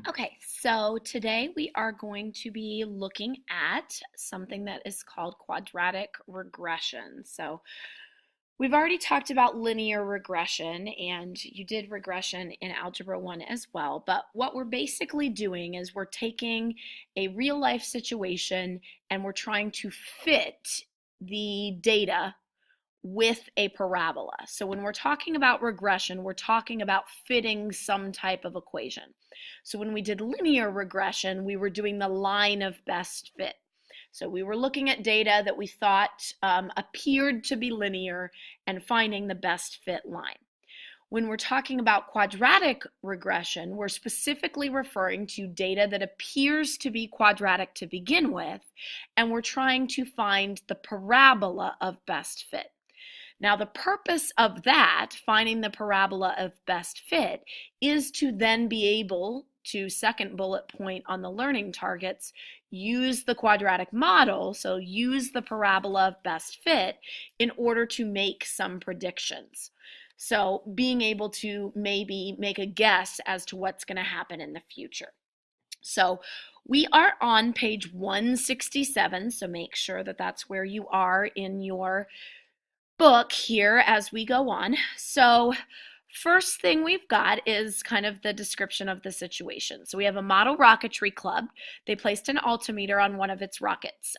Okay, so today we are going to be looking at something that is called quadratic regression. So we've already talked about linear regression, and you did regression in Algebra 1 as well. But what we're basically doing is we're taking a real life situation and we're trying to fit the data with a parabola. So when we're talking about regression, we're talking about fitting some type of equation. So when we did linear regression, we were doing the line of best fit. So we were looking at data that we thought appeared to be linear and finding the best fit line. When we're talking about quadratic regression, we're specifically referring to data that appears to be quadratic to begin with, and we're trying to find the parabola of best fit. Now, the purpose of that, finding the parabola of best fit, is to then be able to, second bullet point on the learning targets, use the quadratic model, so use the parabola of best fit in order to make some predictions. So being able to maybe make a guess as to what's going to happen in the future. So we are on page 167, so make sure that that's where you are in your book here as we go on. So first thing we've got is kind of the description of the situation. So we have a model rocketry club. They placed an altimeter on one of its rockets.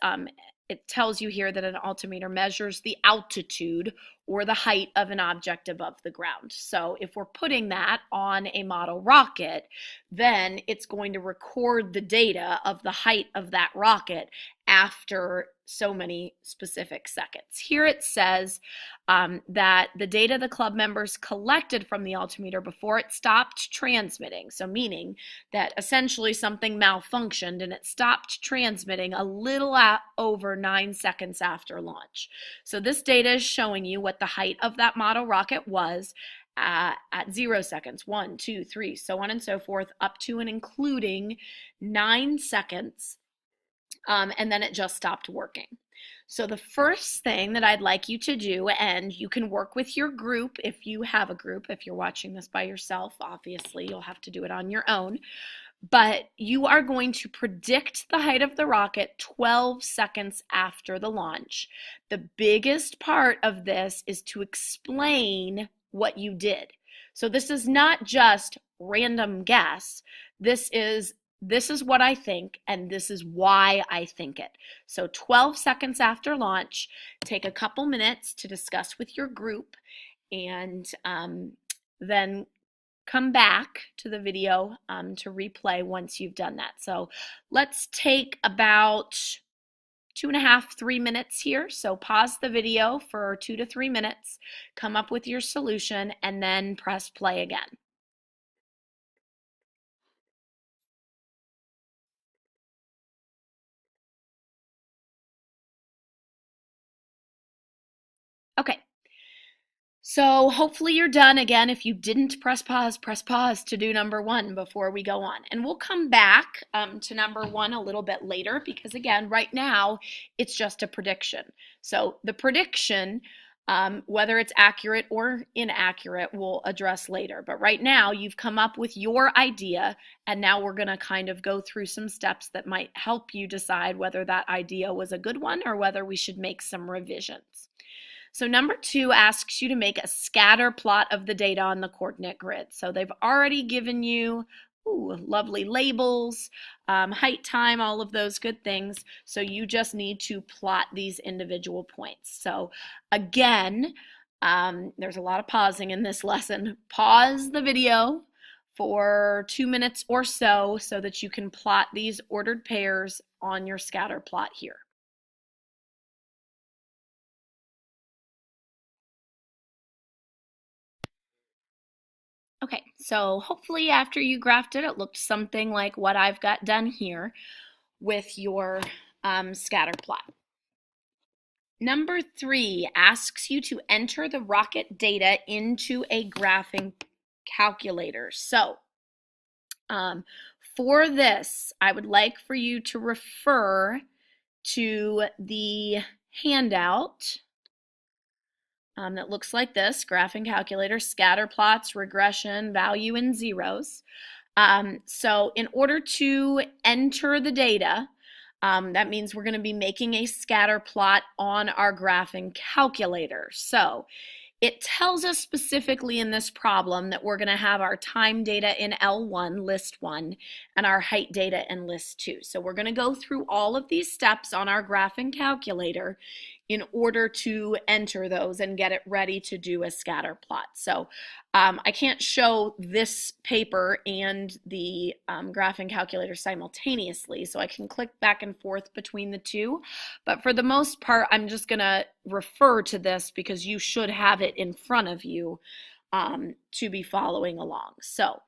It tells you here that an altimeter measures the altitude or the height of an object above the ground. So if we're putting that on a model rocket, then it's going to record the data of the height of that rocket after so many specific seconds. Here it says that the data the club members collected from the altimeter before it stopped transmitting, so meaning that essentially something malfunctioned and it stopped transmitting a little over 9 seconds after launch. So this data is showing you what the height of that model rocket was at 0 seconds, 1, 2, 3, so on and so forth, up to and including 9 seconds. And then it just stopped working. So the first thing that I'd like you to do, and you can work with your group if you have a group. If you're watching this by yourself, obviously you'll have to do it on your own. But you are going to predict the height of the rocket 12 seconds after the launch. The biggest part of this is to explain what you did. So this is not just random guess. This is what I think, and this is why I think it. So 12 seconds after launch, take a couple minutes to discuss with your group, and then come back to the video to replay once you've done that. So let's take about 2.5, 3 minutes here. So pause the video for 2 to 3 minutes, come up with your solution, and then press play again. Okay, so hopefully you're done. Again, if you didn't press pause to do number 1 before we go on. And we'll come back to number 1 a little bit later because, again, right now it's just a prediction. So the prediction, whether it's accurate or inaccurate, we'll address later. But right now you've come up with your idea, and now we're going to kind of go through some steps that might help you decide whether that idea was a good one or whether we should make some revisions. So number 2 asks you to make a scatter plot of the data on the coordinate grid. So they've already given you lovely labels, height, time, all of those good things. So you just need to plot these individual points. So again, there's a lot of pausing in this lesson. Pause the video for 2 minutes or so that you can plot these ordered pairs on your scatter plot here. Okay, so hopefully after you graphed it, it looked something like what I've got done here with your scatter plot. Number 3 asks you to enter the rocket data into a graphing calculator. So for this, I would like for you to refer to the handout that looks like this: graphing calculator, scatter plots, regression, value in zeros. So in order to enter the data, that means we're going to be making a scatter plot on our graphing calculator. So it tells us specifically in this problem that we're going to have our time data in L1, list 1, and our height data in list 2. So we're going to go through all of these steps on our graphing calculator in order to enter those and get it ready to do a scatter plot. So I can't show this paper and the graphing calculator simultaneously, so I can click back and forth between the two. But for the most part, I'm just going to refer to this because you should have it in front of you to be following along. So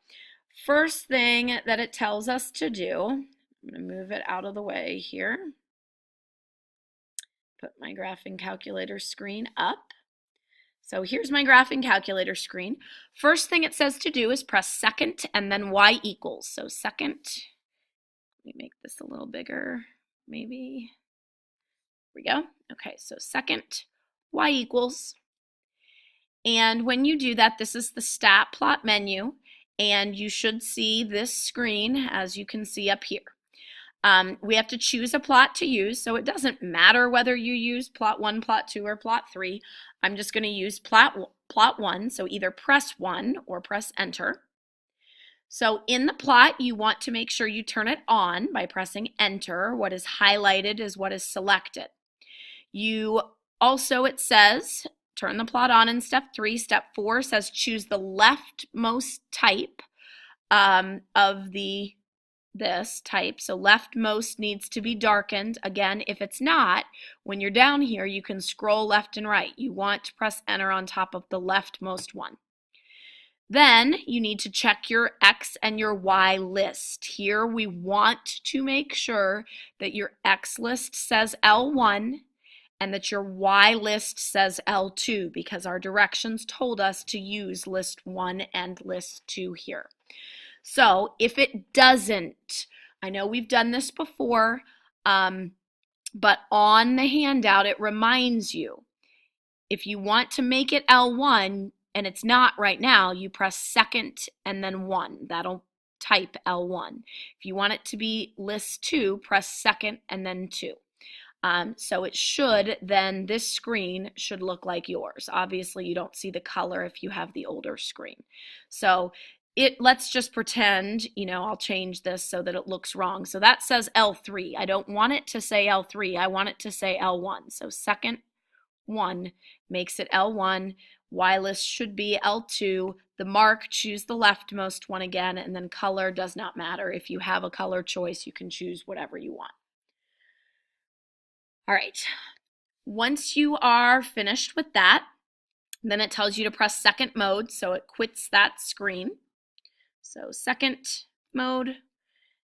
first thing that it tells us to do, I'm going to move it out of the way here. Put my graphing calculator screen up. So here's my graphing calculator screen. First thing it says to do is press second and then y equals. So second, let me make this a little bigger, maybe. Here we go. Okay, so second, y equals. And when you do that, this is the stat plot menu, and you should see this screen as you can see up here. We have to choose a plot to use, so it doesn't matter whether you use plot 1, plot 2, or plot 3. I'm just going to use plot 1, so either press 1 or press enter. So in the plot, you want to make sure you turn it on by pressing enter. What is highlighted is what is selected. You also, it says, turn the plot on in step 3. Step 4 says choose the leftmost type of this type. So leftmost needs to be darkened. Again, if it's not, when you're down here, you can scroll left and right. You want to press enter on top of the leftmost one. Then you need to check your X and your Y list. Here we want to make sure that your X list says L1 and that your Y list says L2 because our directions told us to use list 1 and list 2 here. So if it doesn't, I know we've done this before, but on the handout it reminds you, if you want to make it L1 and it's not right now, you press second and then 1. That'll type L1. If you want it to be list 2, press second and then 2. So it should then, this screen should look like yours. Obviously you don't see the color if you have the older screen. So let's just pretend, I'll change this so that it looks wrong. So that says L3. I don't want it to say L3. I want it to say L1. So second 1 makes it L1. Y list should be L2. The mark, choose the leftmost one again, and then color does not matter. If you have a color choice, you can choose whatever you want. All right. Once you are finished with that, then it tells you to press second mode, so it quits that screen. So second mode,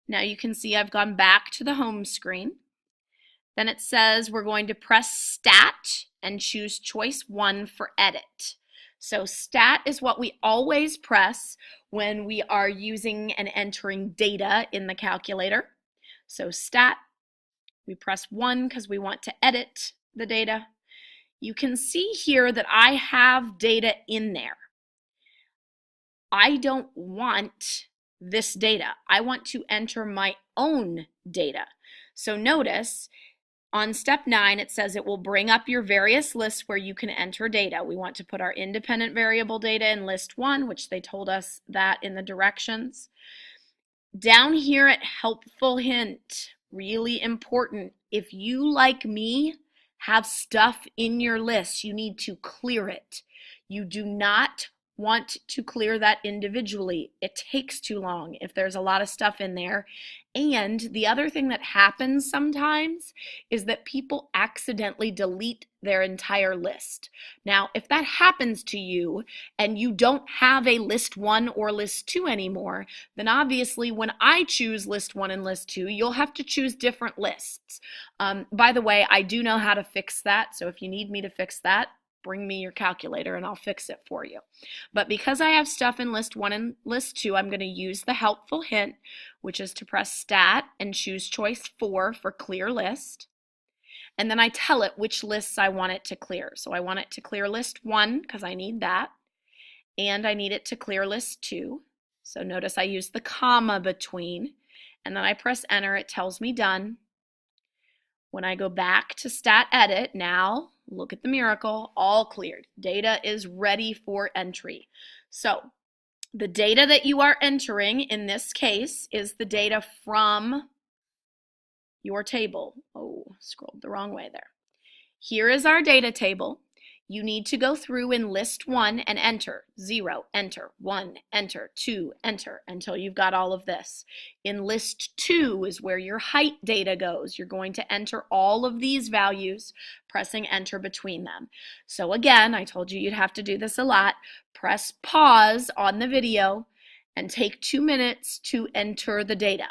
now you can see I've gone back to the home screen. Then it says we're going to press stat and choose choice 1 for edit. So stat is what we always press when we are using and entering data in the calculator. So stat, we press 1 because we want to edit the data. You can see here that I have data in there. I don't want this data. I want to enter my own data. So notice on step 9, it says it will bring up your various lists where you can enter data. We want to put our independent variable data in list 1, which they told us that in the directions. Down here at helpful hint, really important, if you, like me, have stuff in your list, you need to clear it. You do not want to clear that individually. It takes too long if there's a lot of stuff in there. And the other thing that happens sometimes is that people accidentally delete their entire list. Now, if that happens to you and you don't have a list 1 or list 2 anymore, then obviously when I choose list 1 and list 2, you'll have to choose different lists. By the way, I do know how to fix that, so if you need me to fix that, bring me your calculator and I'll fix it for you. But because I have stuff in list 1 and list 2, I'm going to use the helpful hint, which is to press stat and choose choice 4 for clear list. And then I tell it which lists I want it to clear. So I want it to clear list 1 because I need that. And I need it to clear list 2. So notice I use the comma between, and then I press enter. It tells me done. When I go back to stat edit, now look at the miracle, all cleared. Data is ready for entry. So the data that you are entering in this case is the data from your table. Oh, scrolled the wrong way there. Here is our data table. You need to go through in list 1 and enter 0, enter 1, enter 2, enter until you've got all of this. In list 2 is where your height data goes. You're going to enter all of these values, pressing enter between them. So again, I told you you'd have to do this a lot. Press pause on the video and take 2 minutes to enter the data.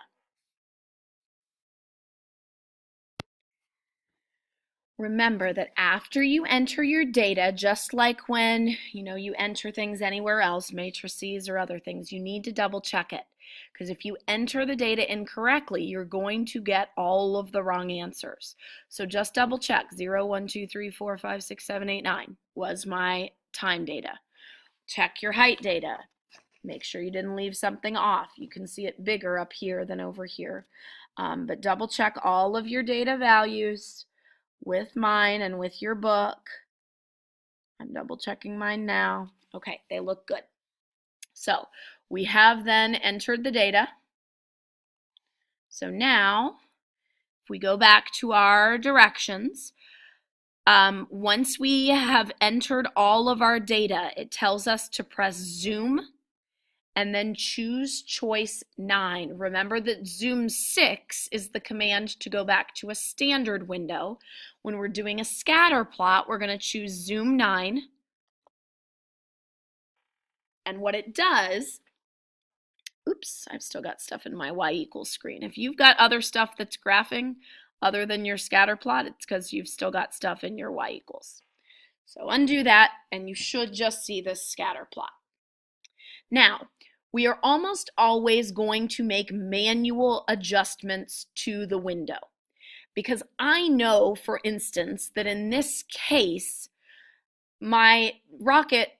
Remember that after you enter your data, just like when you enter things anywhere else, matrices or other things, you need to double check it. Because if you enter the data incorrectly, you're going to get all of the wrong answers. So just double check. 0, 1, 2, 3, 4, 5, 6, 7, 8, 9 was my time data. Check your height data. Make sure you didn't leave something off. You can see it bigger up here than over here. But double check all of your data values with mine and with your book. I'm double checking mine now. Okay, they look good. So we have then entered the data. So now, if we go back to our directions, once we have entered all of our data, it tells us to press zoom and then choose choice 9. Remember that zoom 6 is the command to go back to a standard window. When we're doing a scatter plot, we're going to choose zoom 9. And what it does, oops, I've still got stuff in my y equals screen. If you've got other stuff that's graphing other than your scatter plot, it's because you've still got stuff in your y equals. So undo that, and you should just see this scatter plot. Now, we are almost always going to make manual adjustments to the window. Because I know, for instance, that in this case, my rocket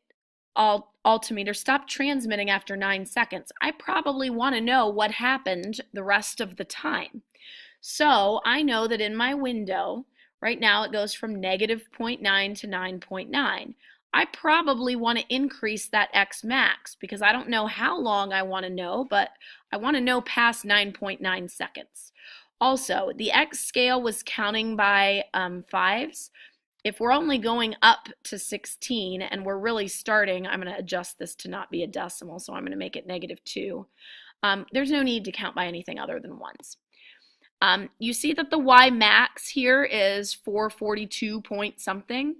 altimeter stopped transmitting after 9 seconds. I probably want to know what happened the rest of the time. So I know that in my window, right now it goes from -0.9 to 9.9. I probably want to increase that X max because I don't know how long I want to know, but I want to know past 9.9 seconds. Also, the X scale was counting by 5s. If we're only going up to 16 and we're really starting, I'm going to adjust this to not be a decimal, so I'm going to make it -2. There's no need to count by anything other than 1s. You see that the Y max here is 442 point something.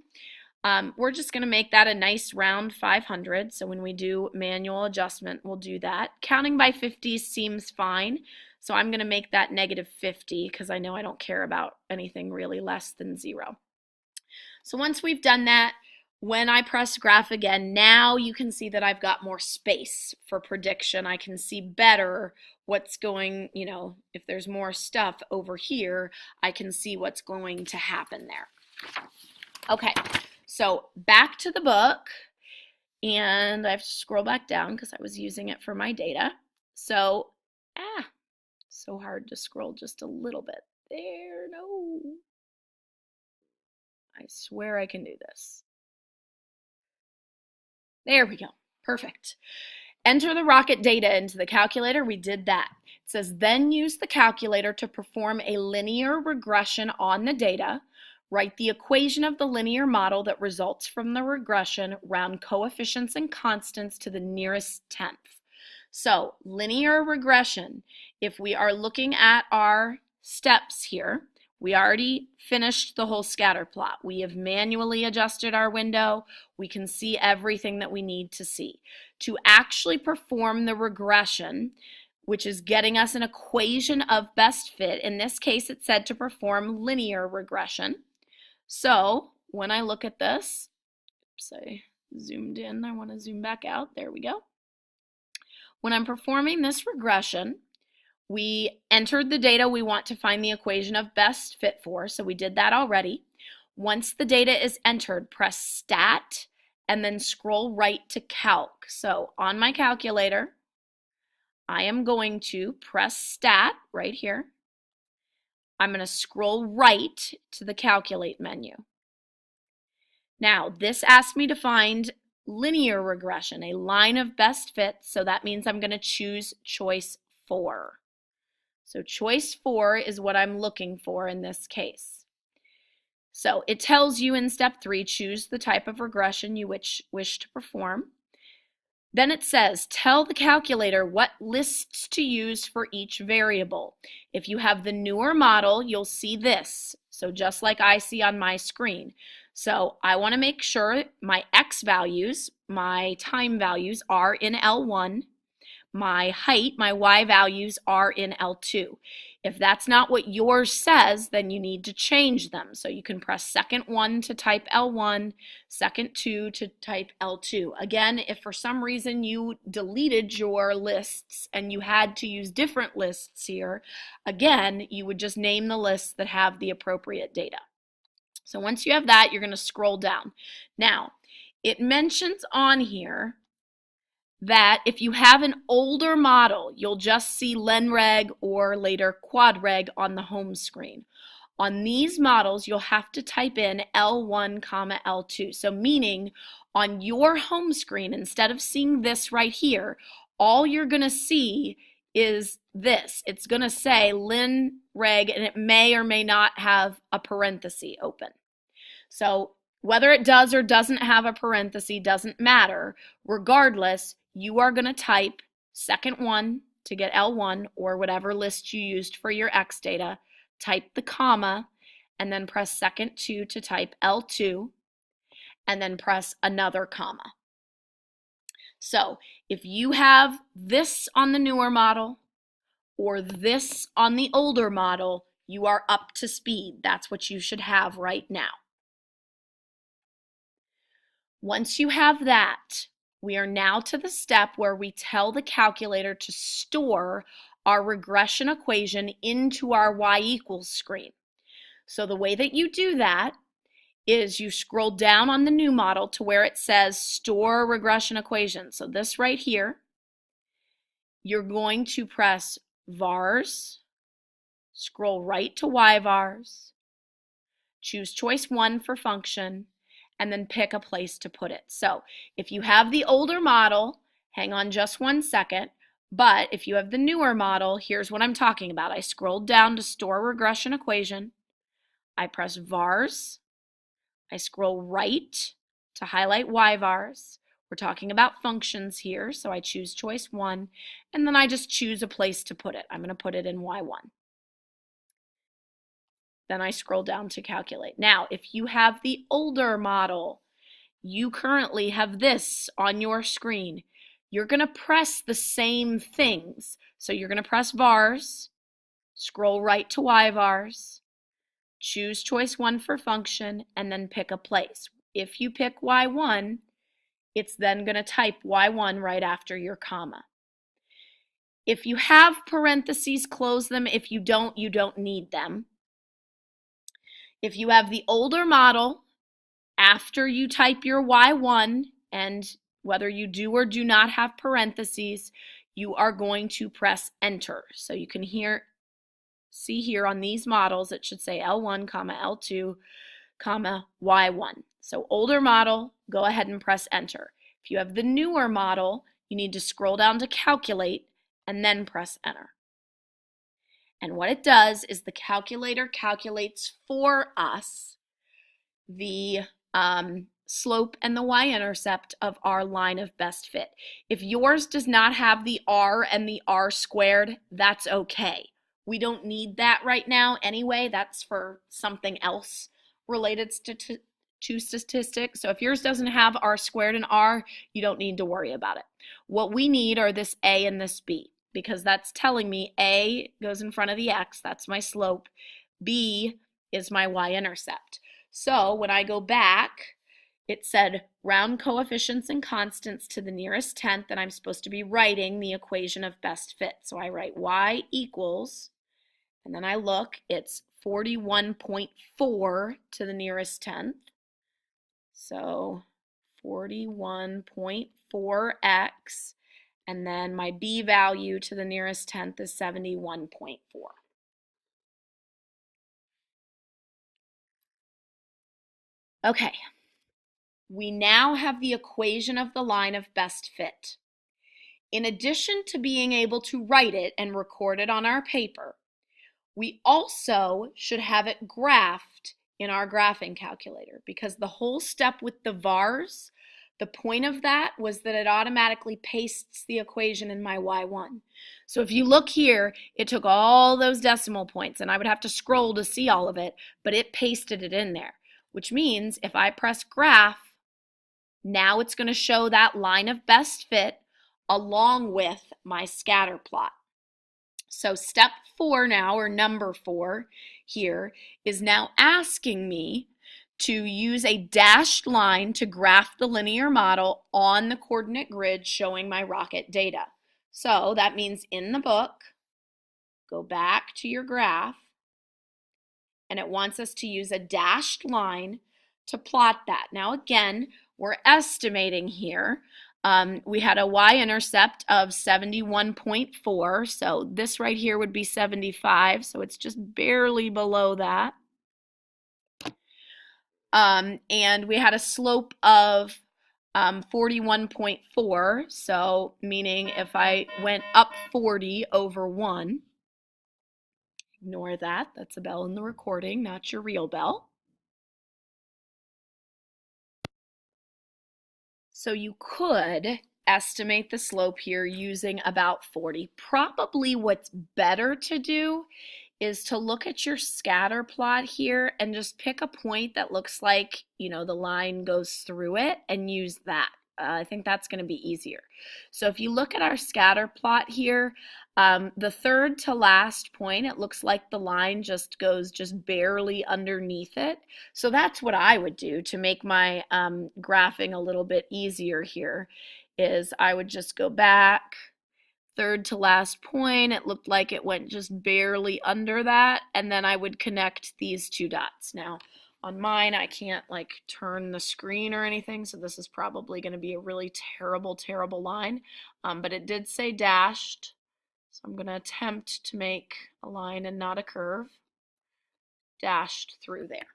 We're just going to make that a nice round 500. So when we do manual adjustment, we'll do that. Counting by 50s seems fine. So I'm going to make that -50 because I know I don't care about anything really less than 0. So once we've done that, when I press graph again, now you can see that I've got more space for prediction. I can see better what's going, if there's more stuff over here, I can see what's going to happen there. Okay, so back to the book, and I have to scroll back down because I was using it for my data. So, so hard to scroll just a little bit. There, no. I swear I can do this. There we go. Perfect. Enter the rocket data into the calculator. We did that. It says, then use the calculator to perform a linear regression on the data. Write the equation of the linear model that results from the regression, round coefficients and constants to the nearest tenth. So, linear regression, if we are looking at our steps here, we already finished the whole scatter plot. We have manually adjusted our window. We can see everything that we need to see. To actually perform the regression, which is getting us an equation of best fit, in this case it said to perform linear regression. So when I look at this, oops, I zoomed in, I want to zoom back out, there we go. When I'm performing this regression, we entered the data we want to find the equation of best fit for, so we did that already. Once the data is entered, press Stat and then scroll right to Calc. So on my calculator, I am going to press Stat right here. I'm going to scroll right to the Calculate menu. Now, this asks me to find linear regression, a line of best fit, so that means I'm going to choose choice 4. So choice 4 is what I'm looking for in this case. So it tells you in step 3, choose the type of regression you wish to perform. Then it says, tell the calculator what lists to use for each variable. If you have the newer model, you'll see this. So just like I see on my screen. So I want to make sure my x values, my time values, are in L1. My height, my y values are in L2. If that's not what yours says, then you need to change them. So you can press second 1 to type L1, second 2 to type L2. Again, if for some reason you deleted your lists and you had to use different lists here, again, you would just name the lists that have the appropriate data. So once you have that, you're going to scroll down. Now, it mentions on here that if you have an older model, you'll just see LenReg or later QuadReg on the home screen. On these models, you'll have to type in L1, L2. So meaning on your home screen, instead of seeing this right here, all you're going to see is this. It's going to say LenReg, and it may or may not have a parenthesis open. So whether it does or doesn't have a parenthesis doesn't matter. Regardless, you are going to type second 1 to get L1 or whatever list you used for your X data, type the comma, and then press second 2 to type L2, and then press another comma. So if you have this on the newer model or this on the older model, you are up to speed. That's what you should have right now. Once you have that, we are now to the step where we tell the calculator to store our regression equation into our y equals screen. So the way that you do that is you scroll down on the new model to where it says store regression equation. So this right here, you're going to press vars, scroll right to yvars, choose choice 1 for function, and then pick a place to put it. So if you have the older model, hang on just 1 second, but if you have the newer model, here's what I'm talking about. I scrolled down to store regression equation, I press vars, I scroll right to highlight yvars. We're talking about functions here, so I choose choice 1, and then I just choose a place to put it. I'm going to put it in y1. Then I scroll down to calculate. Now, if you have the older model, you currently have this on your screen. You're going to press the same things. So you're going to press vars, scroll right to yvars, choose choice 1 for function, and then pick a place. If you pick y1, it's then going to type y1 right after your comma. If you have parentheses, close them. If you don't need them. If you have the older model, after you type your y1, and whether you do or do not have parentheses, you are going to press enter. So you can see here on these models, it should say L1, L2, y1. So older model, go ahead and press enter. If you have the newer model, you need to scroll down to calculate and then press enter. And what it does is the calculator calculates for us the slope and the y-intercept of our line of best fit. If yours does not have the r and the r squared, that's okay. We don't need that right now anyway. That's for something else related to statistics. So if yours doesn't have r squared and r, you don't need to worry about it. What we need are this a and this b, because that's telling me a goes in front of the x, that's my slope, b is my y-intercept. So when I go back, it said round coefficients and constants to the nearest tenth, and I'm supposed to be writing the equation of best fit. So I write y equals, and then I look, it's 41.4 to the nearest tenth. So 41.4x, And then my b value to the nearest tenth is 71.4. Okay, we now have the equation of the line of best fit. In addition to being able to write it and record it on our paper, we also should have it graphed in our graphing calculator, because the whole step with the vars, the point of that was that it automatically pastes the equation in my y1. So if you look here, it took all those decimal points, and I would have to scroll to see all of it, but it pasted it in there, which means if I press graph, now it's going to show that line of best fit along with my scatter plot. So step 4 now, or number 4 here, is now asking me to use a dashed line to graph the linear model on the coordinate grid showing my rocket data. So that means in the book, go back to your graph, and it wants us to use a dashed line to plot that. Now again, we're estimating here. We had a y-intercept of 71.4, so this right here would be 75, so it's just barely below that. And we had a slope of 41.4, so meaning if I went up 40 over 1, ignore that, that's a bell in the recording, not your real bell. So you could estimate the slope here using about 40. Probably what's better to do is to look at your scatter plot here and just pick a point that looks like, the line goes through it and use that. I think that's going to be easier. So if you look at our scatter plot here, the third to last point, it looks like the line just goes barely underneath it. So that's what I would do to make my graphing a little bit easier here, is I would just go back, third to last point, it looked like it went just barely under that, and then I would connect these two dots. Now, on mine, I can't turn the screen or anything, so this is probably going to be a really terrible, terrible line, but it did say dashed, so I'm going to attempt to make a line and not a curve, dashed through there.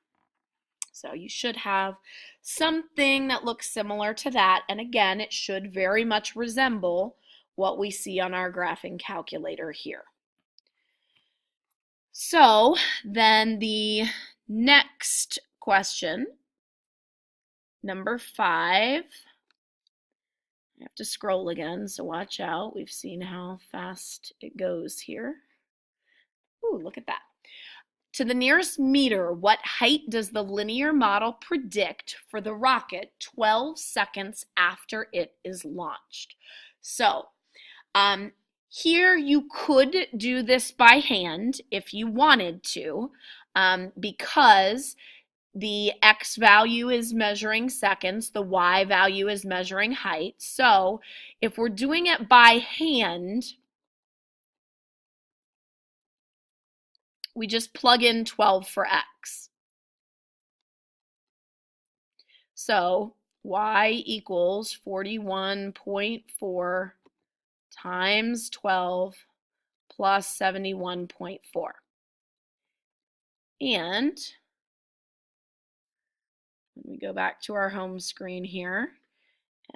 So you should have something that looks similar to that, and again, it should very much resemble what we see on our graphing calculator here. So then the next question, number 5, I have to scroll again, so watch out. We've seen how fast it goes here. Ooh, look at that. To the nearest meter, what height does the linear model predict for the rocket 12 seconds after it is launched? So here you could do this by hand if you wanted to, because the x value is measuring seconds, the y value is measuring height. So if we're doing it by hand, we just plug in 12 for x. So y equals 41.4 times 12 plus 71.4. And we go back to our home screen here,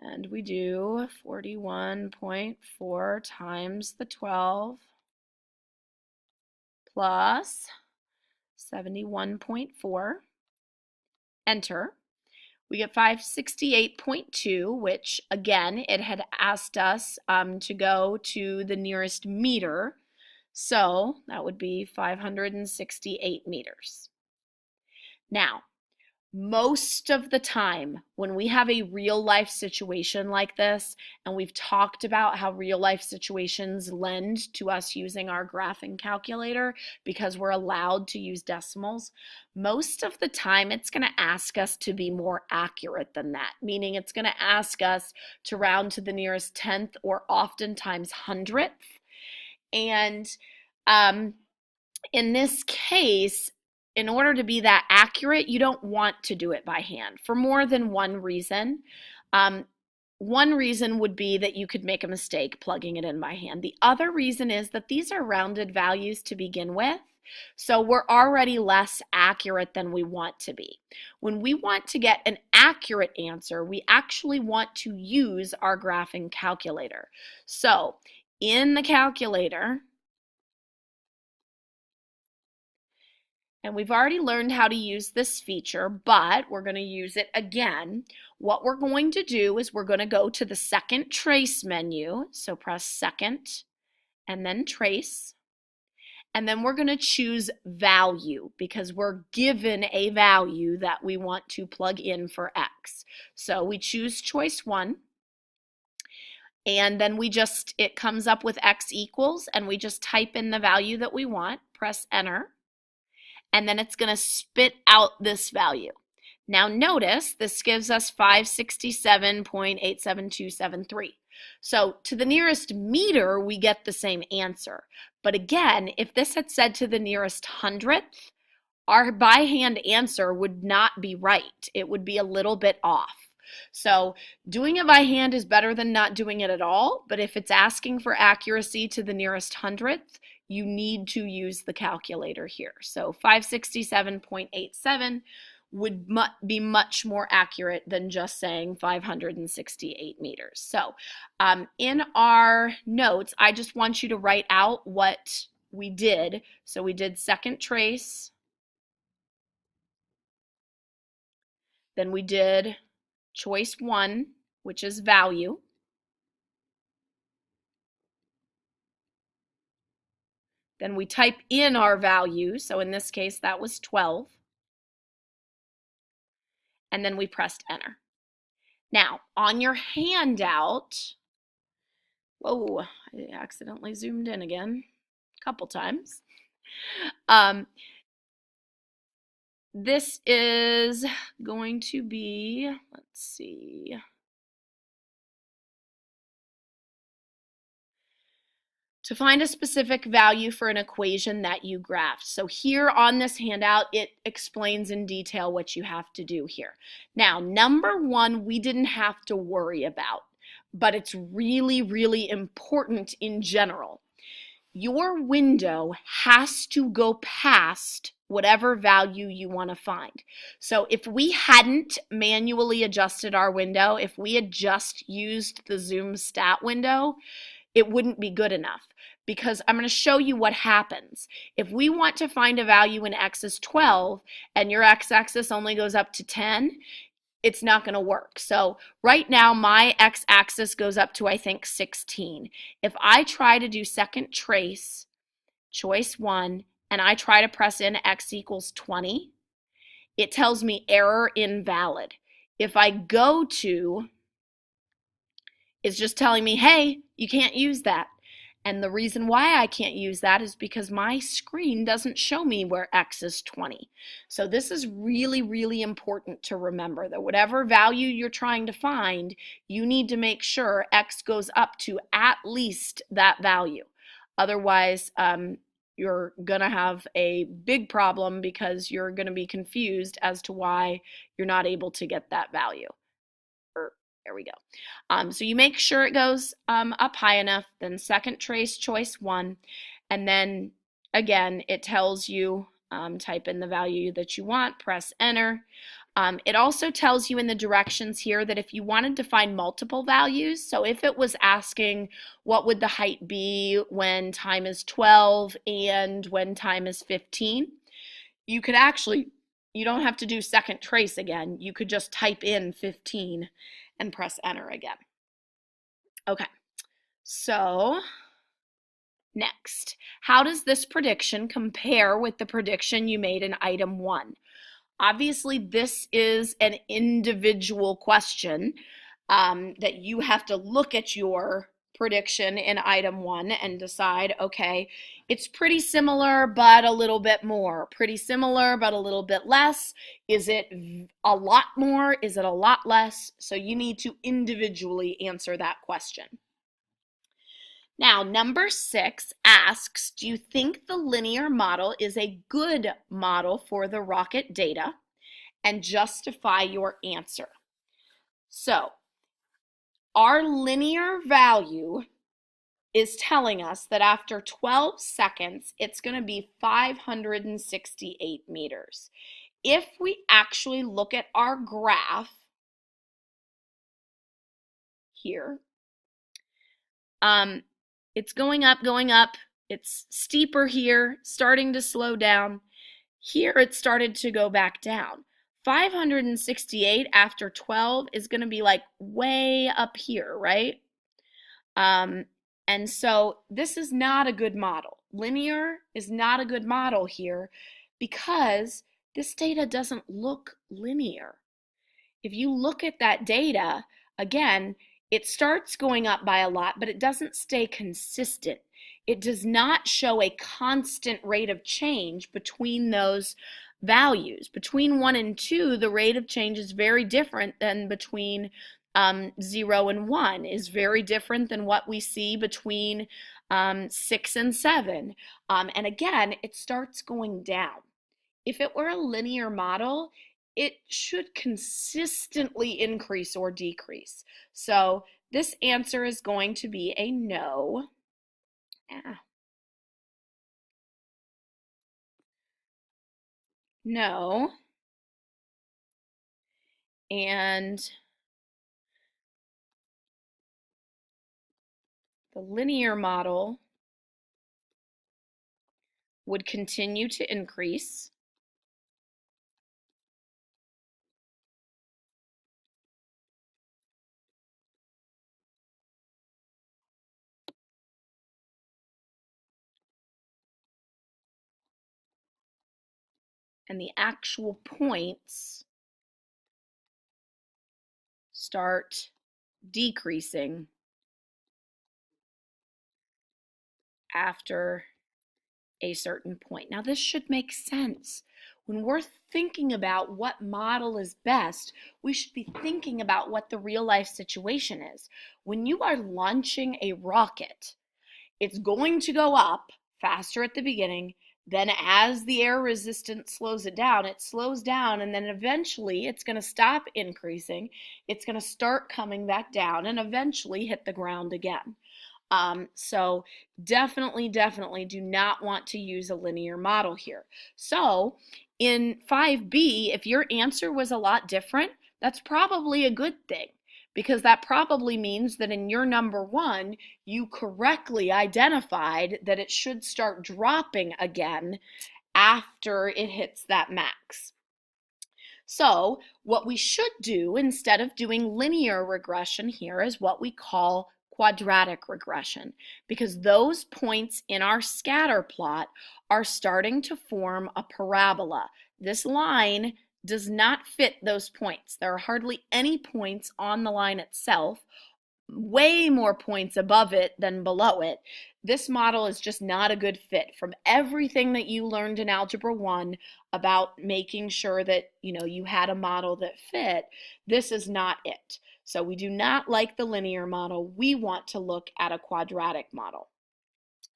and we do 41.4 times the 12 plus 71.4, enter. We get 568.2, which again, it had asked us to go to the nearest meter, so that would be 568 meters. Now, most of the time when we have a real life situation like this, and we've talked about how real life situations lend to us using our graphing calculator because we're allowed to use decimals, most of the time it's going to ask us to be more accurate than that, meaning it's going to ask us to round to the nearest tenth or oftentimes hundredth. And in this case, in order to be that accurate, you don't want to do it by hand for more than one reason. one reason would be that you could make a mistake plugging it in by hand. The other reason is that these are rounded values to begin with, so we're already less accurate than we want to be. When we want to get an accurate answer, we actually want to use our graphing calculator. So in the calculator, and we've already learned how to use this feature, but we're going to use it again. What we're going to do is we're going to go to the second trace menu. So press second and then trace. And then we're going to choose value because we're given a value that we want to plug in for x. So we choose choice 1. And then it comes up with x equals, and we just type in the value that we want, press enter. And then it's going to spit out this value. Now notice this gives us 567.87273. So to the nearest meter, we get the same answer. But again, if this had said to the nearest hundredth, our by hand answer would not be right. It would be a little bit off. So doing it by hand is better than not doing it at all, but if it's asking for accuracy to the nearest hundredth, you need to use the calculator here. So 567.87 would be much more accurate than just saying 568 meters. So in our notes, I just want you to write out what we did. So we did second trace, then we did choice 1, which is value. Then we type in our value, so in this case that was 12. And then we pressed enter. Now, on your handout, whoa, I accidentally zoomed in again a couple times. This is going to be, let's see, to find a specific value for an equation that you graphed. So here on this handout, it explains in detail what you have to do here. Now, number 1, we didn't have to worry about, but it's really, really important in general. Your window has to go past whatever value you want to find. So if we hadn't manually adjusted our window, if we had just used the zoom stat window, it wouldn't be good enough, because I'm going to show you what happens. If we want to find a value in x is 12 and your x-axis only goes up to 10, it's not going to work. So right now my x-axis goes up to, I think, 16. If I try to do second trace, choice 1, and I try to press in x equals 20, it tells me error invalid. If I go to, it's just telling me, hey, you can't use that. And the reason why I can't use that is because my screen doesn't show me where x is 20. So this is really, really important to remember, that whatever value you're trying to find, you need to make sure x goes up to at least that value. Otherwise, you're going to have a big problem because you're going to be confused as to why you're not able to get that value. There we go. So you make sure it goes up high enough, then second trace choice 1, and then again it tells you type in the value that you want, press enter. It also tells you in the directions here that if you wanted to find multiple values, so if it was asking what would the height be when time is 12 and when time is 15, you could actually, you don't have to do second trace again, you could just type in 15 and press enter again. Okay, so next, how does this prediction compare with the prediction you made in item 1? Obviously, this is an individual question that you have to look at your prediction in item 1 and decide, okay, it's pretty similar but a little bit more, pretty similar but a little bit less. Is it a lot more? Is it a lot less? So you need to individually answer that question. Now, number 6 asks, do you think the linear model is a good model for the rocket data? And justify your answer. So Our linear value is telling us that after 12 seconds, it's going to be 568 meters. If we actually look at our graph here, it's going up, going up. It's steeper here, starting to slow down. Here it started to go back down. 568 after 12 is going to be like way up here, right? And so this is not a good model. Linear is not a good model here because this data doesn't look linear. If you look at that data, again, it starts going up by a lot, but it doesn't stay consistent. It does not show a constant rate of change between those values. Between 1 and 2, the rate of change is very different than between 0 and 1, is very different than what we see between 6 and 7. And again, it starts going down. If it were a linear model, it should consistently increase or decrease. So this answer is going to be a no. No. And the linear model would continue to increase. And the actual points start decreasing after a certain point. Now, this should make sense. When we're thinking about what model is best, we should be thinking about what the real life situation is. When you are launching a rocket, it's going to go up faster at the beginning. Then as the air resistance slows it slows down, and then eventually it's going to stop increasing. It's going to start coming back down and eventually hit the ground again. So definitely do not want to use a linear model here. So in 5B, if your answer was a lot different, that's probably a good thing, because that probably means that in your number 1, you correctly identified that it should start dropping again after it hits that max. So what we should do instead of doing linear regression here is what we call quadratic regression, because those points in our scatter plot are starting to form a parabola. This line does not fit those points. There are hardly any points on the line itself, way more points above it than below it. This model is just not a good fit. From everything that you learned in Algebra 1 about making sure that you had a model that fit, this is not it. So we do not like the linear model. We want to look at a quadratic model.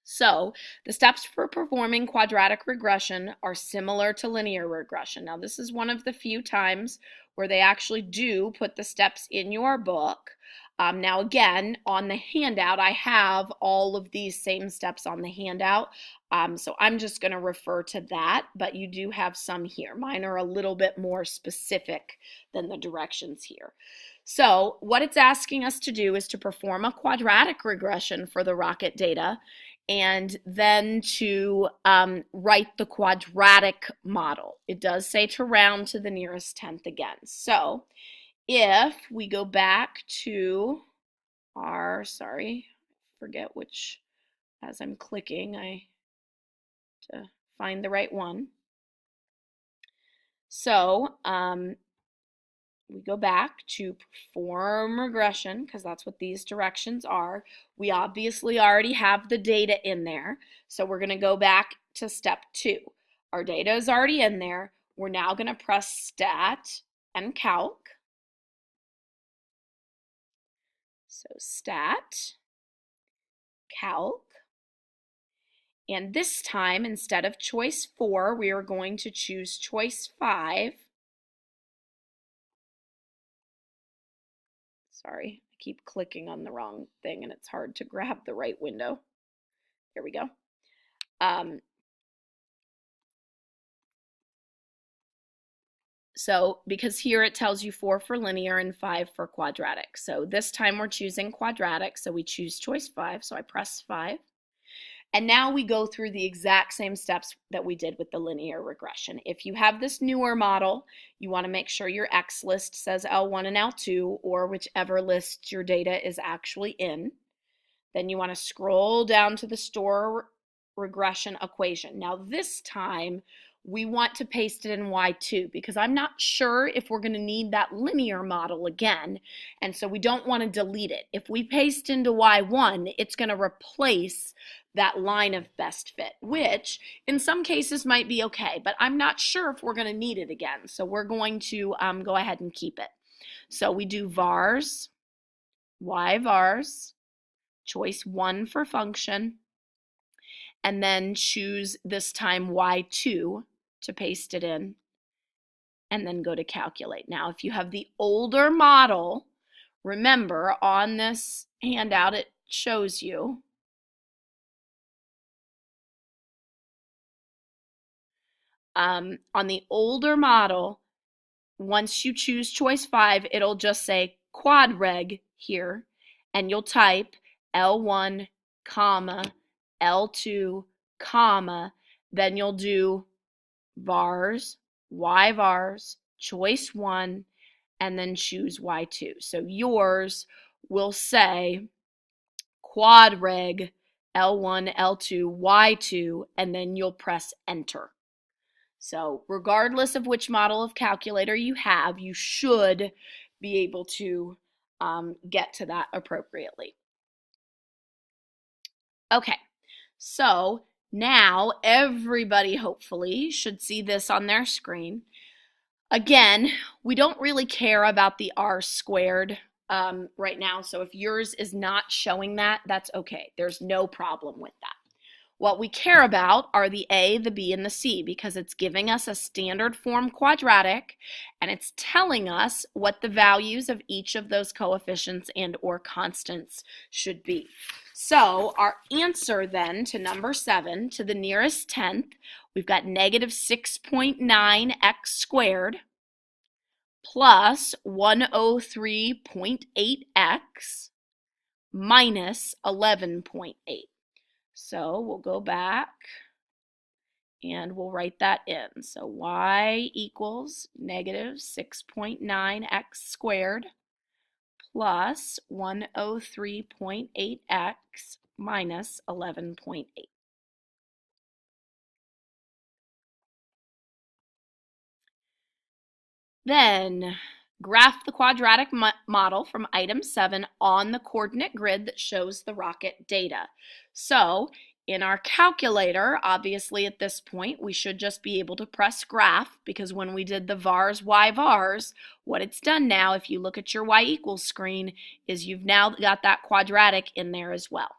So the steps for performing quadratic regression are similar to linear regression. Now, this is one of the few times where they actually do put the steps in your book. Now, again, on the handout, I have all of these same steps on the handout. So I'm just going to refer to that, but you do have some here. Mine are a little bit more specific than the directions here. So what it's asking us to do is to perform a quadratic regression for the rocket data, and then to write the quadratic model. It does say to round to the nearest tenth again. So if we go back to our, forget which, as I'm clicking, I to find the right one. So we go back to perform regression, because that's what these directions are. We obviously already have the data in there, so we're going to go back to step 2. Our data is already in there. We're now going to press stat and calc. So stat, calc, and this time instead of choice 4, we are going to choose choice 5. Sorry, I keep clicking on the wrong thing and it's hard to grab the right window. There we go. So because here it tells you 4 for linear and 5 for quadratic. So this time we're choosing quadratic, so we choose choice 5, so I press 5. And now we go through the exact same steps that we did with the linear regression. If you have this newer model, you want to make sure your X list says L1 and L2, or whichever list your data is actually in. Then you want to scroll down to the store regression equation. Now this time we want to paste it in Y2 because I'm not sure if we're going to need that linear model again, and so we don't want to delete it. If we paste into Y1, it's going to replace that line of best fit, which in some cases might be okay, but I'm not sure if we're going to need it again, so we're going to go ahead and keep it. So we do vars, Y vars, choice 1 for function, and then choose this time Y2 to paste it in, and then go to calculate. Now, if you have the older model, remember on this handout it shows you on the older model, once you choose choice 5, it'll just say quad reg here, and you'll type L1, comma, L2, comma, then you'll do vars, Y vars, choice 1, and then choose Y2. So yours will say quad reg L1, L2, Y2, and then you'll press enter. So regardless of which model of calculator you have, you should be able to get to that appropriately. Okay, so now everybody hopefully should see this on their screen. Again, we don't really care about the R squared right now, so if yours is not showing that, that's okay. There's no problem with that. What we care about are the A, the B, and the C because it's giving us a standard form quadratic and it's telling us what the values of each of those coefficients and or constants should be. So our answer then to number 7, to the nearest tenth, we've got negative 6.9x squared plus 103.8x minus 11.8. So we'll go back and we'll write that in. So y equals negative 6.9x squared plus 103.8x minus 11.8. Then graph the quadratic model from item 7 on the coordinate grid that shows the rocket data. So in our calculator, obviously at this point, we should just be able to press graph because when we did the vars, y vars, what it's done now, if you look at your y equals screen, is you've now got that quadratic in there as well.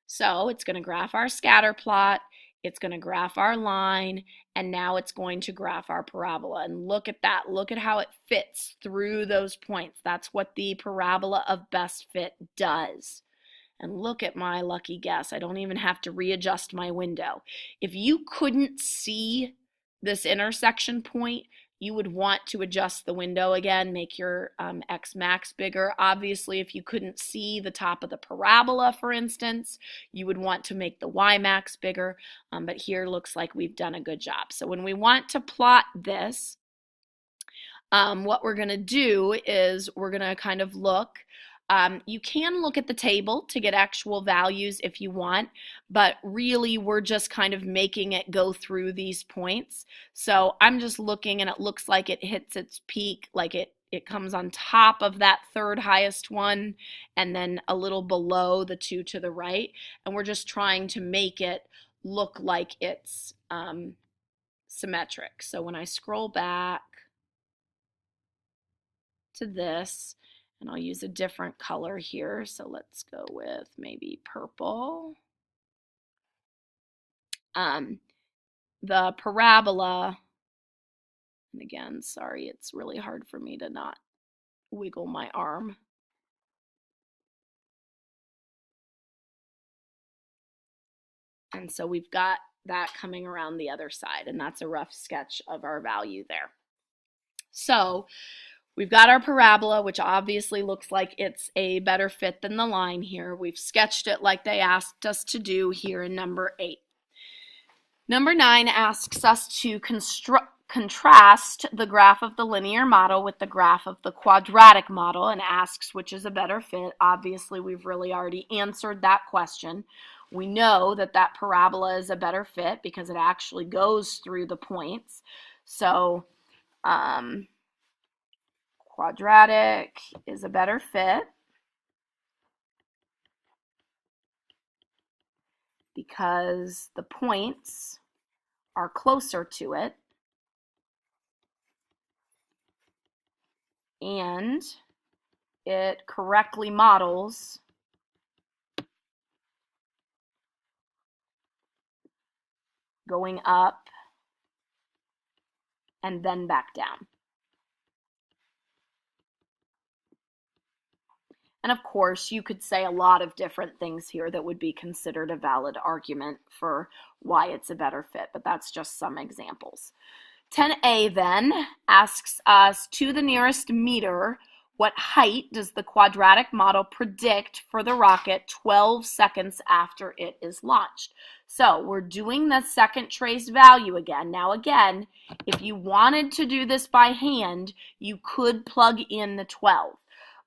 So it's going to graph our scatter plot, it's going to graph our line, and now it's going to graph our parabola. And look at that. Look at how it fits through those points. That's what the parabola of best fit does. And look at my lucky guess. I don't even have to readjust my window. If you couldn't see this intersection point, you would want to adjust the window again, make your X max bigger. Obviously, if you couldn't see the top of the parabola, for instance, you would want to make the Y max bigger, but here looks like we've done a good job. So when we want to plot this, what we're going to do is we're going to kind of look. You can look at the table to get actual values if you want, but really we're just kind of making it go through these points. So I'm just looking and it looks like it hits its peak, like it comes on top of that third highest one and then a little below the two to the right. And we're just trying to make it look like it's symmetric. So when I scroll back to this, and I'll use a different color here. So let's go with maybe purple. The parabola, and again, sorry, it's really hard for me to not wiggle my arm. And so we've got that coming around the other side, and that's a rough sketch of our value there. So we've got our parabola, which obviously looks like it's a better fit than the line here. We've sketched it like they asked us to do here in number 8. Number 9 asks us to contrast the graph of the linear model with the graph of the quadratic model and asks which is a better fit. Obviously, we've really already answered that question. We know that that parabola is a better fit because it actually goes through the points. So quadratic is a better fit because the points are closer to it and it correctly models going up and then back down. And of course, you could say a lot of different things here that would be considered a valid argument for why it's a better fit, but that's just some examples. 10a then asks us, to the nearest meter, what height does the quadratic model predict for the rocket 12 seconds after it is launched? So we're doing the second trace value again. Now again, if you wanted to do this by hand, you could plug in the 12,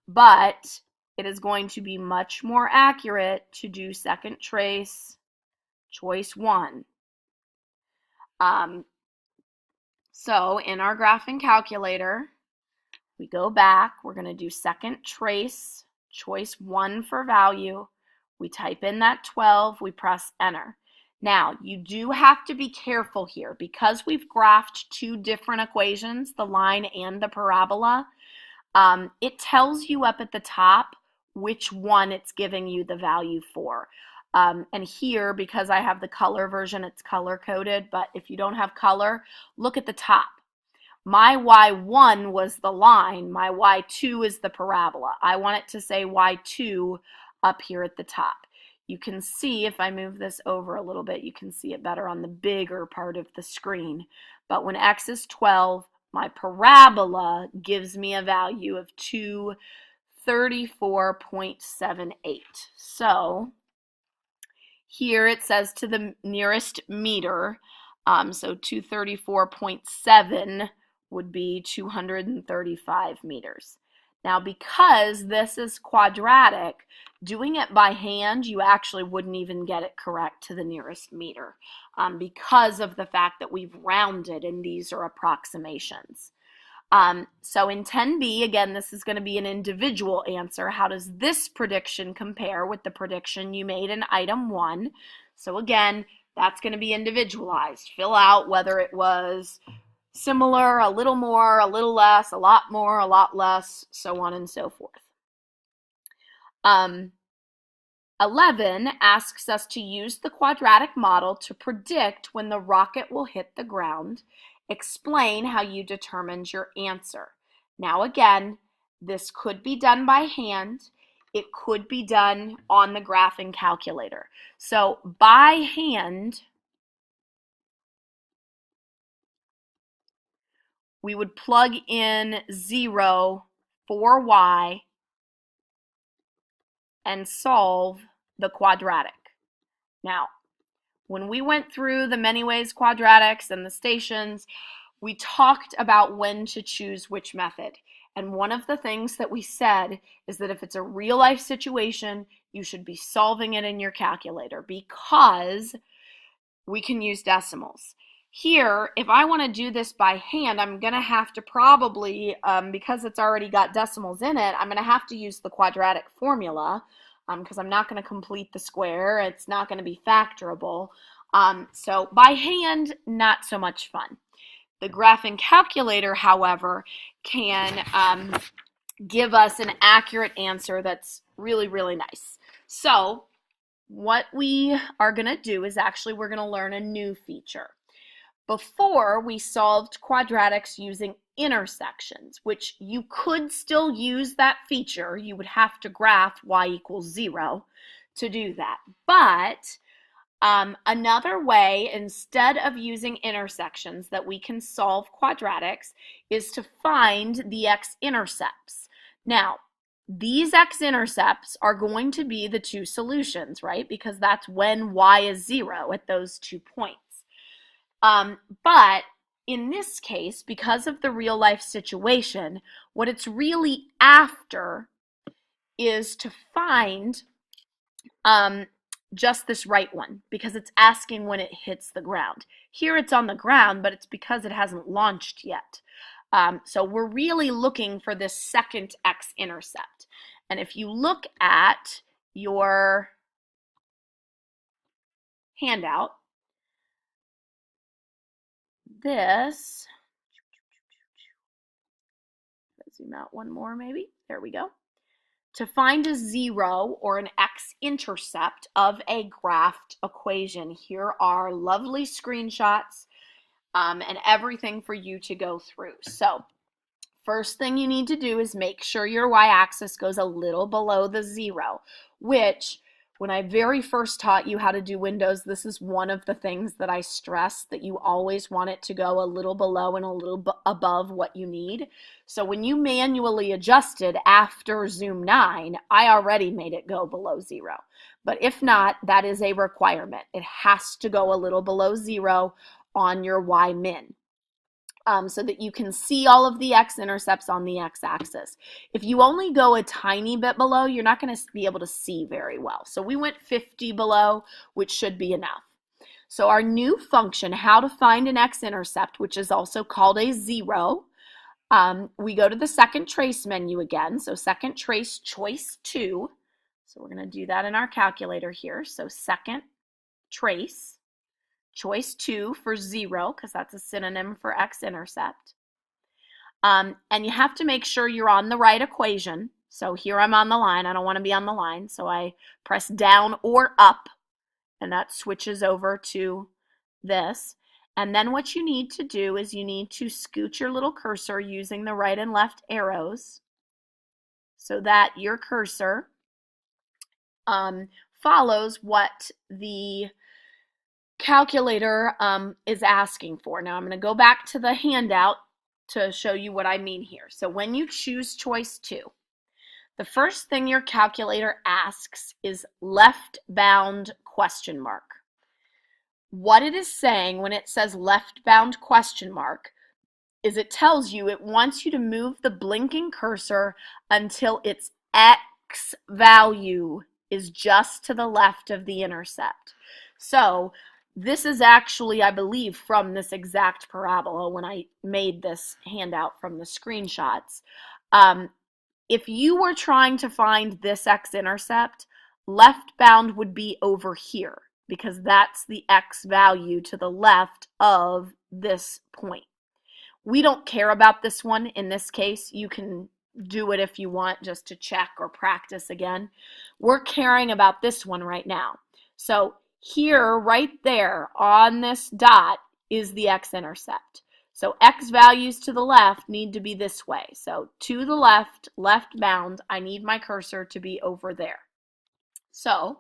but it is going to be much more accurate to do second trace, choice 1. So in our graphing calculator, we go back, we're going to do second trace, choice 1 for value. We type in that 12, we press enter. Now, you do have to be careful here because we've graphed two different equations, the line and the parabola. It tells you up at the top which one it's giving you the value for. And here, because I have the color version, it's color-coded, but if you don't have color, look at the top. My y1 was the line, my y2 is the parabola. I want it to say y2 up here at the top. You can see, if I move this over a little bit, you can see it better on the bigger part of the screen. But when x is 12, my parabola gives me a value of 234.78. So here it says to the nearest meter, so 234.7 would be 235 meters. Now, because this is quadratic, doing it by hand, you actually wouldn't even get it correct to the nearest meter because of the fact that we've rounded and these are approximations. So in 10b, again, this is going to be an individual answer. How does this prediction compare with the prediction you made in item 1? So again, that's going to be individualized. Fill out whether it was similar, a little more, a little less, a lot more, a lot less, so on and so forth. 11 asks us to use the quadratic model to predict when the rocket will hit the ground. Explain how you determined your answer. Now again, this could be done by hand. It could be done on the graphing calculator. So by hand, we would plug in 0 for y and solve the quadratic. Now, when we went through the many ways quadratics and the stations, we talked about when to choose which method. And one of the things that we said is that if it's a real life situation, you should be solving it in your calculator because we can use decimals. Here, if I want to do this by hand, I'm going to have to probably, because it's already got decimals in it, I'm going to have to use the quadratic formula because I'm not going to complete the square. It's not going to be factorable. So by hand, not so much fun. The graphing calculator, however, can give us an accurate answer that's really, really nice. So what we are going to do is actually we're going to learn a new feature. Before, we solved quadratics using intersections, which you could still use that feature. You would have to graph y equals 0 to do that. But Another way, instead of using intersections, that we can solve quadratics is to find the x-intercepts. Now, these x-intercepts are going to be the two solutions, right? Because that's when y is 0 at those 2 points. But in this case, because of the real life situation, what it's really after is to find just this right one, because it's asking when it hits the ground. Here it's on the ground, but it's because it hasn't launched yet. So we're really looking for this second x-intercept. And if you look at your handout, this, zoom out one more maybe, there we go. To find a 0 or an x-intercept of a graphed equation, here are lovely screenshots and everything for you to go through. So first thing you need to do is make sure your y-axis goes a little below the 0, which when I very first taught you how to do windows, this is one of the things that I stress, that you always want it to go a little below and a little above what you need. So when you manually adjusted after Zoom 9, I already made it go below 0. But if not, that is a requirement. It has to go a little below 0 on your y-min. So that you can see all of the x-intercepts on the x-axis. If you only go a tiny bit below, you're not going to be able to see very well. So we went 50 below, which should be enough. So our new function, how to find an x-intercept, which is also called a 0, we go to the second trace menu again. So second trace choice 2. So we're going to do that in our calculator here. So second trace. Choice 2 for 0, because that's a synonym for x-intercept. And you have to make sure you're on the right equation. So here I'm on the line. I don't want to be on the line. So I press down or up, and that switches over to this. And then what you need to do is you need to scoot your little cursor using the right and left arrows so that your cursor follows what the calculator is asking for. Now I'm going to go back to the handout to show you what I mean here. So when you choose choice 2, the first thing your calculator asks is left bound question mark. What it is saying when it says left bound question mark is it tells you it wants you to move the blinking cursor until its x value is just to the left of the intercept. So this is actually, I believe, from this exact parabola when I made this handout from the screenshots. If you were trying to find this x-intercept, left bound would be over here because that's the x value to the left of this point. We don't care about this one in this case. You can do it if you want just to check or practice again. We're caring about this one right now. So here, right there on this dot is the x-intercept. So x values to the left need to be this way. So to the left, left bound, I need my cursor to be over there. So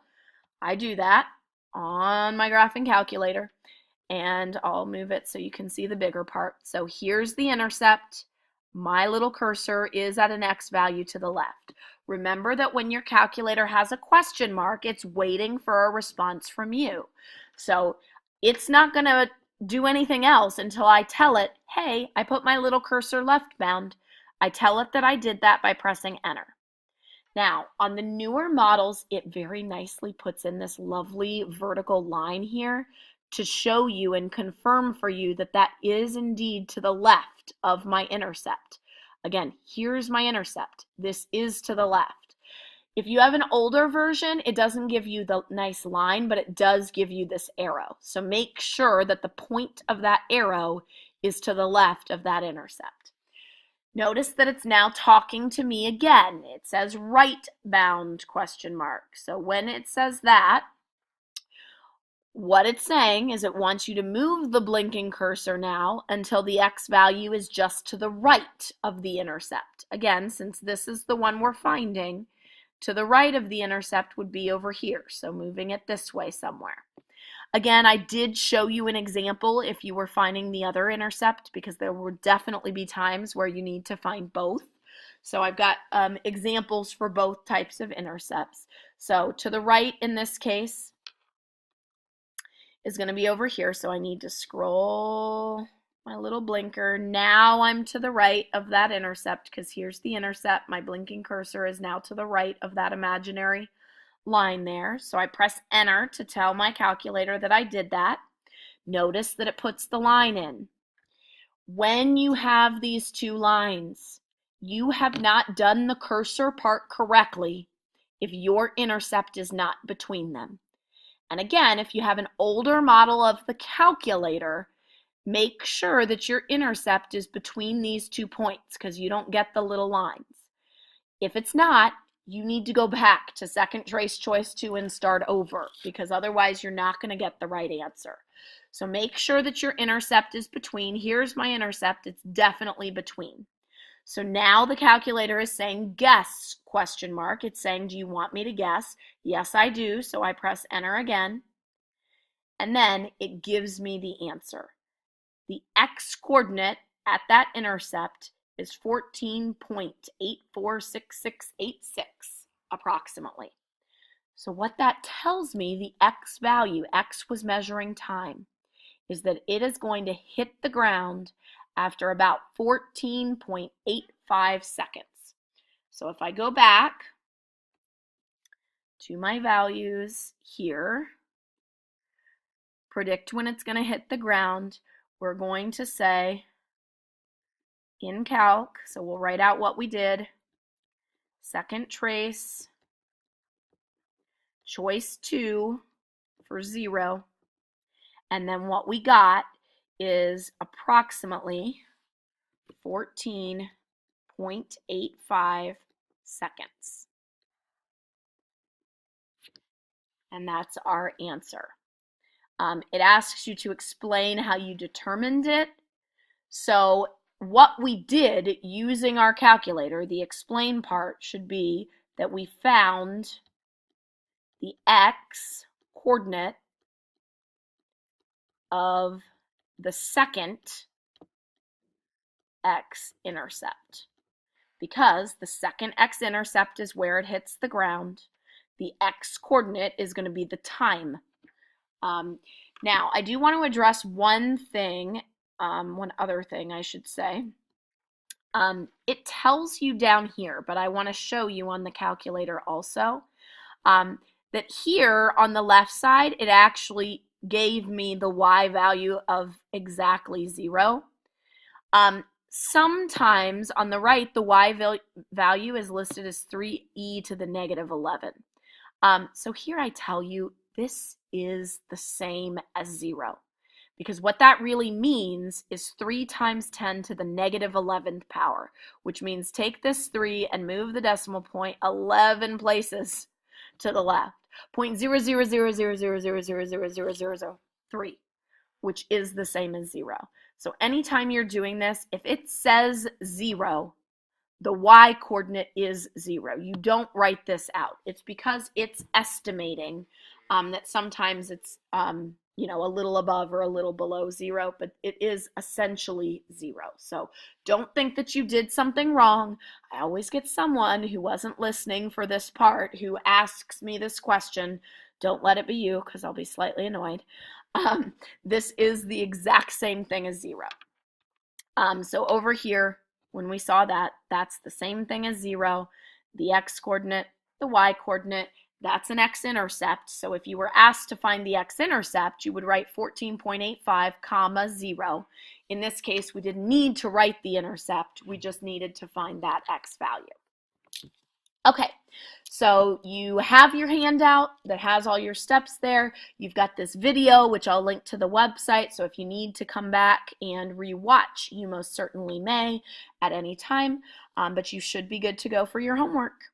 I do that on my graphing calculator, and I'll move it so you can see the bigger part. So here's the intercept. My little cursor is at an x value to the left. Remember that when your calculator has a question mark, it's waiting for a response from you. So it's not going to do anything else until I tell it, hey, I put my little cursor left bound. I tell it that I did that by pressing enter. Now, on the newer models, it very nicely puts in this lovely vertical line here to show you and confirm for you that that is indeed to the left of my intercept. Again, here's my intercept. This is to the left. If you have an older version, it doesn't give you the nice line, but it does give you this arrow. So make sure that the point of that arrow is to the left of that intercept. Notice that it's now talking to me again. It says right bound question mark. So when it says that, what it's saying is it wants you to move the blinking cursor now until the x value is just to the right of the intercept. Again, since this is the one we're finding, to the right of the intercept would be over here, so moving it this way somewhere. Again, I did show you an example if you were finding the other intercept, because there will definitely be times where you need to find both. So I've got examples for both types of intercepts. So to the right in this case is going to be over here. So I need to scroll my little blinker. Now I'm to the right of that intercept, because here's the intercept. My blinking cursor is now to the right of that imaginary line there. So I press enter to tell my calculator that I did that. Notice that it puts the line in. When you have these two lines, you have not done the cursor part correctly if your intercept is not between them. And again, if you have an older model of the calculator, make sure that your intercept is between these 2 points, because you don't get the little lines. If it's not, you need to go back to second trace choice 2 and start over, because otherwise you're not going to get the right answer. So make sure that your intercept is between. Here's my intercept. It's definitely between. So now the calculator is saying guess, question mark. It's saying, do you want me to guess? Yes, I do. So I press enter again. And then it gives me the answer. The x coordinate at that intercept is 14.846686 approximately. So what that tells me, the x value, x was measuring time, is that it is going to hit the ground after about 14.85 seconds. So if I go back to my values here, predict when it's going to hit the ground, we're going to say in calc, so we'll write out what we did, second trace, choice 2 for 0, and then what we got is approximately 14.85 seconds. And that's our answer. It asks you to explain how you determined it. So what we did using our calculator, the explain part should be that we found the x coordinate of the second x-intercept, because the second x-intercept is where it hits the ground. The x-coordinate is going to be the time. Now, I do want to address one other thing I should say. It tells you down here, but I want to show you on the calculator also, that here on the left side, it actually gave me the y value of exactly 0. Sometimes on the right, the y value is listed as 3e to the negative 11. So here I tell you, this is the same as 0. Because what that really means is 3 times 10 to the negative 11th power, which means take this 3 and move the decimal point 11 places to the left. 0.00000000003, which is the same as 0. So anytime you're doing this, if it says 0, the y coordinate is 0. You don't write this out. It's because it's estimating that sometimes it's a little above or a little below 0, but it is essentially 0. So don't think that you did something wrong. I always get someone who wasn't listening for this part who asks me this question. Don't let it be you, because I'll be slightly annoyed. This is the exact same thing as 0. So over here, when we saw that, that's the same thing as 0. The x-coordinate, the y-coordinate, that's an x-intercept. So if you were asked to find the x-intercept, you would write 14.85 comma 0. In this case, we didn't need to write the intercept. We just needed to find that x value. Okay, so you have your handout that has all your steps there. You've got this video, which I'll link to the website. So if you need to come back and rewatch, you most certainly may at any time. But you should be good to go for your homework.